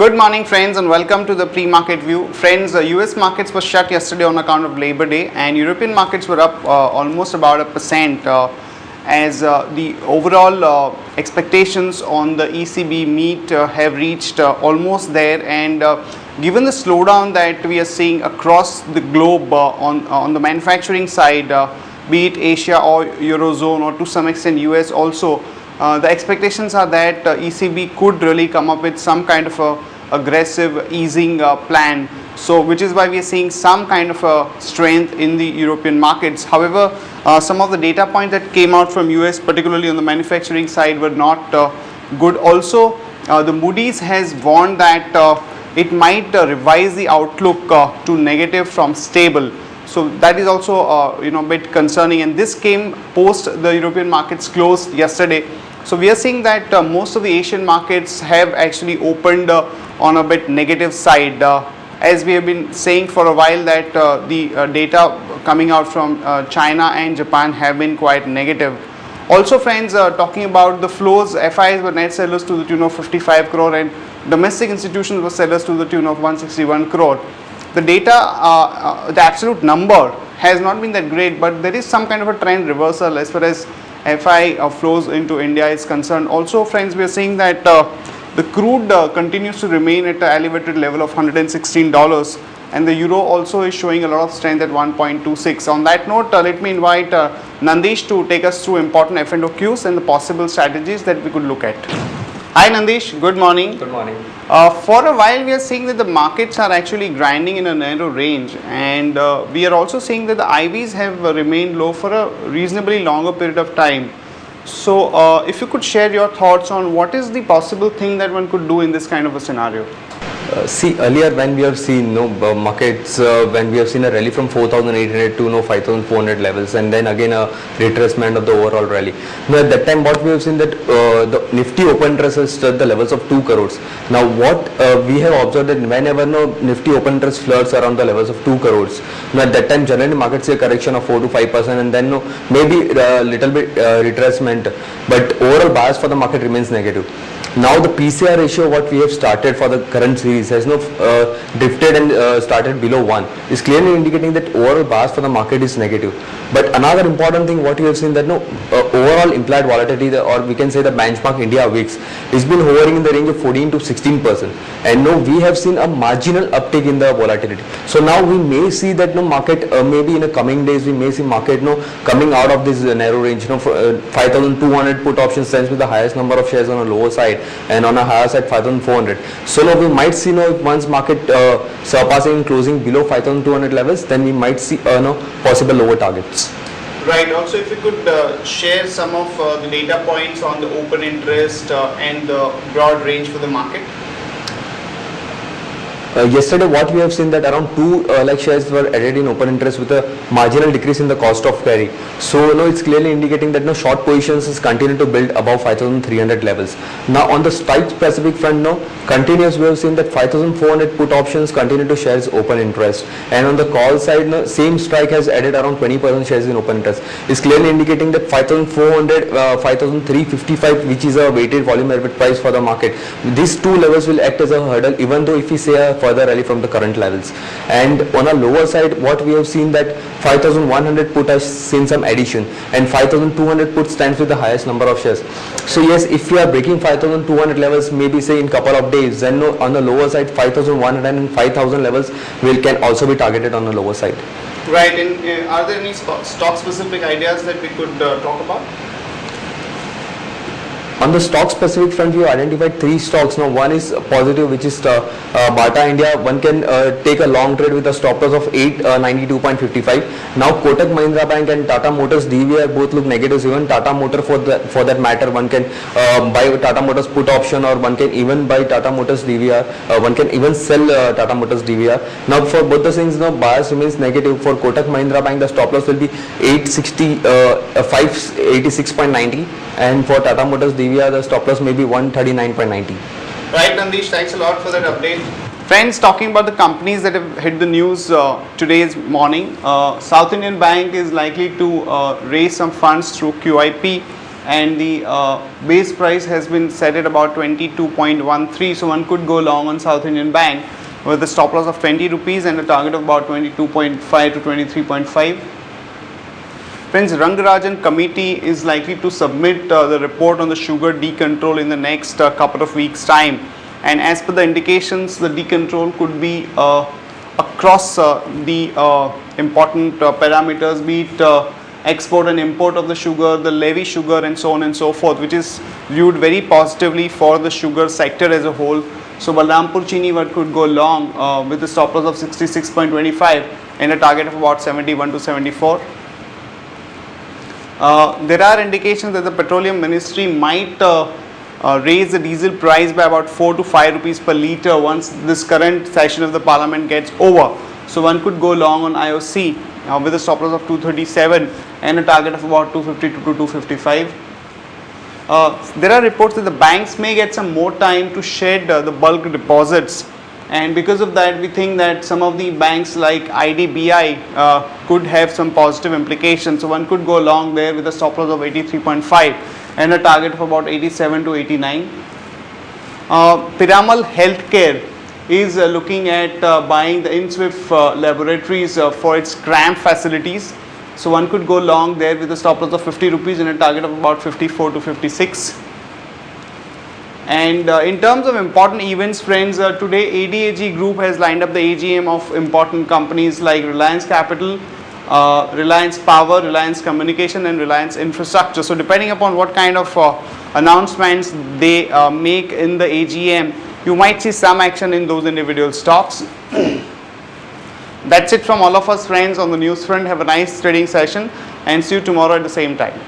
Good morning friends and welcome to the pre-market view. Friends, US markets were shut yesterday on account of Labor Day and European markets were up almost about 1% as the overall expectations on the ECB meet have reached almost there, and given the slowdown that we are seeing across the globe on the manufacturing side, be it Asia or Eurozone or to some extent US also, the expectations are that ECB could really come up with some kind of a aggressive easing plan. So which is why we are seeing some kind of a strength in the European markets. However, some of the data points that came out from US, particularly on the manufacturing side, were not good. Also, the Moody's has warned that it might revise the outlook to negative from stable. So that is also a bit concerning, and this came post the European markets closed yesterday. So we are seeing that most of the Asian markets have actually opened on a bit negative side, as we have been saying for a while that the data coming out from China and Japan have been quite negative. Also friends, talking about the flows, FIs were net sellers to the tune of 55 crore and domestic institutions were sellers to the tune of 161 crore. The data, the absolute number has not been that great, but there is some kind of a trend reversal as far as FI flows into India is concerned. Also friends, we are seeing that the crude continues to remain at an elevated level of $116, and the euro also is showing a lot of strength at 1.26. On that note, let me invite Nandish to take us through important F&OQs and the possible strategies that we could look at. Hi Nandish, good morning. Good morning. For a while we are seeing that the markets are actually grinding in a narrow range, and we are also seeing that the IVs have remained low for a reasonably longer period of time. So if you could share your thoughts on what is the possible thing that one could do in this kind of a scenario. See, earlier when we have seen markets, when we have seen a rally from 4,800 to 5,400 levels, and then again a retracement of the overall rally. Now at that time what we have seen that the Nifty open interest has touched the levels of 2 crores. Now what we have observed that whenever Nifty open interest flirts around the levels of 2 crores, now at that time generally markets see a correction of 4 to 5%, and then maybe a little bit retracement, but overall bias for the market remains negative. Now the PCR ratio what we have started for the current series has drifted and started below 1, is clearly indicating that overall bias for the market is negative. But another important thing what we have seen that overall implied volatility, or we can say the benchmark India VIX, has been hovering in the range of 14 to 16%, and we have seen a marginal uptick in the volatility. So now we may see that market maybe in the coming days we may see market coming out of this narrow range. 5,200 put option stands with the highest number of shares on a lower side, and on a higher side 5,400. So now we might see once market surpassing closing below 5,200 levels, then we might see possible lower targets. Right. Also, if you could share some of the data points on the open interest and the broad range for the market. Yesterday what we have seen that around 2 lakh shares were added in open interest with a marginal decrease in the cost of carry. So it's clearly indicating that short positions is continue to build above 5,300 levels. Now on the strike specific front continuous we have seen that 5,400 put options continue to shares open interest, and on the call side same strike has added around 20% shares in open interest. Is clearly indicating that 5,400 5,355, which is a weighted volume average price for the market, these two levels will act as a hurdle, even though if we say a further rally from the current levels. And on a lower side what we have seen that 5,100 put has seen some addition, and 5,200 put stands with the highest number of shares. So yes, if we are breaking 5,200 levels maybe say in couple of days, then on the lower side 5,100 and 5,000 levels can also be targeted on the lower side. Right. And are there any stock specific ideas that we could talk about? On the stock specific front, we have identified 3 stocks. Now one is positive, which is Bata India. One can take a long trade with a stop loss of 892.55. Now Kotak Mahindra Bank and Tata Motors DVR both look negatives. Even Tata Motor for that matter, one can buy Tata Motors put option, or one can even buy Tata Motors DVR. One can even sell Tata Motors DVR. Now for both the things, bias remains negative. For Kotak Mahindra Bank, the stop loss will be 586.90, and for Tata Motors DVR the stop loss may be 139.90. Right, Nandish, thanks a lot for that update. Friends, talking about the companies that have hit the news today's morning, South Indian Bank is likely to raise some funds through QIP. and the base price has been set at about 22.13, so one could go long on South Indian Bank with a stop loss of 20 rupees and a target of about 22.5 to 23.5. Friends, Rangarajan committee is likely to submit the report on the sugar decontrol in the next couple of weeks time, and as per the indications, the decontrol could be across the important parameters, be it export and import of the sugar, the levy sugar, and so on and so forth, which is viewed very positively for the sugar sector as a whole. So Balrampur Chini could go long with a stop loss of 66.25 and a target of about 71 to 74. There are indications that the Petroleum Ministry might raise the diesel price by about 4 to 5 rupees per litre once this current session of the Parliament gets over. So one could go long on IOC with a stop loss of 237 and a target of about 252 to 255. There are reports that the banks may get some more time to shed the bulk deposits, and because of that we think that some of the banks like IDBI could have some positive implications. So one could go long there with a stop loss of 83.5 and a target of about 87 to 89. Piramal Healthcare is looking at buying the Inswift Laboratories for its cramp facilities. So one could go long there with a stop loss of 50 rupees and a target of about 54 to 56. And in terms of important events, friends, today ADAG Group has lined up the AGM of important companies like Reliance Capital, Reliance Power, Reliance Communication, and Reliance Infrastructure. So depending upon what kind of announcements they make in the AGM, you might see some action in those individual stocks. That's it from all of us, friends, on the news front. Have a nice trading session and see you tomorrow at the same time.